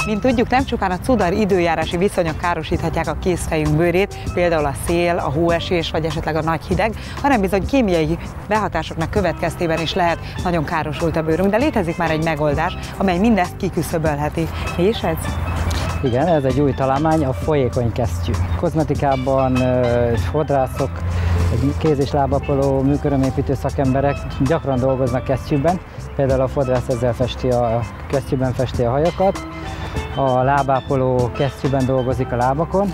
Mint tudjuk, nem csupán a cudar időjárási viszonyok károsíthatják a kézfejünk bőrét, például a szél, a hóesés vagy esetleg a nagy hideg, hanem bizony kémiai behatásoknak következtében is lehet nagyon károsult a bőrünk, de létezik már egy megoldás, amely mindezt kiküszöbölheti. Mi is ez? Igen, ez egy új találmány, a folyékony kesztyű. Kozmetikában fodrászok, kéz- és lábapoló műkörömépítő szakemberek gyakran dolgoznak kesztyűben. Például a fodrász ezzel kesztyűben festi a hajakat, a lábápoló kesztyűben dolgozik a lábakon.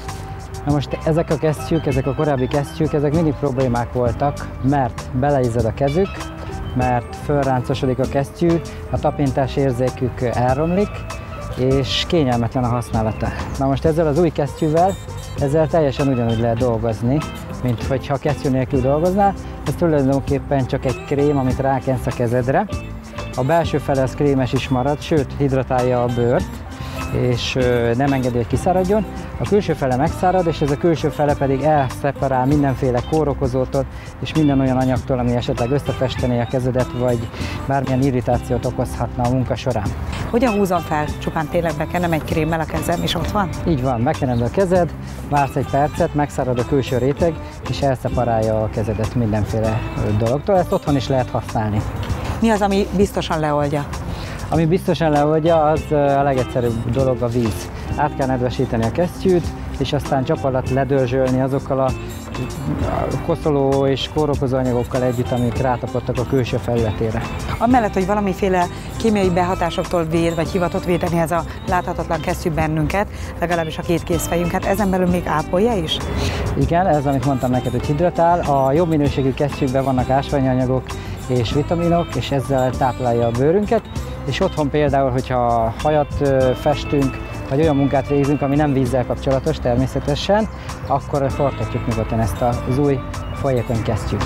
Na most ezek a kesztyűk, ezek a korábbi kesztyűk, ezek mindig problémák voltak, mert beleizzad a kezük, mert fölráncosodik a kesztyű, a tapintás érzékük elromlik, és kényelmetlen a használata. Na most ezzel az új kesztyűvel, ezzel teljesen ugyanúgy lehet dolgozni, mint hogyha kesztyű nélkül dolgoznál. Ez tulajdonképpen csak egy krém, amit rákensz a kezedre. A belső fele az krémes is marad, sőt hidratálja a bőrt, és nem engedi, hogy kiszáradjon. A külső fele megszárad, és ez a külső fele pedig elszeparál mindenféle kórokozótól és minden olyan anyagtól, ami esetleg összefestené a kezedet, vagy bármilyen irritációt okozhatna a munka során. Hogyan húzom fel? Csupán tényleg bekenem egy krémmel a kezem, és ott van? Így van, bekened a kezed, vársz egy percet, megszárad a külső réteg, és elszeparálja a kezedet mindenféle dologtól. Ezt otthon is lehet használni. Mi az, ami biztosan leoldja? Ami biztosan leoldja, az a legegyszerűbb dolog a víz. Át kell nedvesíteni a kesztyűt, és aztán csap alatt ledörzsölni azokkal a koszoló és kórokozó anyagokkal együtt, amik rátapodtak a külső felületére. Amellett, hogy valamiféle kémiai behatásoktól véd, vagy hivatott védeni ez a láthatatlan kesztyű bennünket, legalábbis a két kézfejünket, ezen belül még ápolja is? Igen, ez, amit mondtam neked, hogy hidratál. A jobb minőségű kesztyűkben vannak ásványi anyagok és vitaminok, és ezzel táplálja a bőrünket. És otthon például, hogyha hajat festünk, vagy olyan munkát végzünk, ami nem vízzel kapcsolatos természetesen, akkor forgatjuk nyugodtan ezt az új folyékony kesztyűt.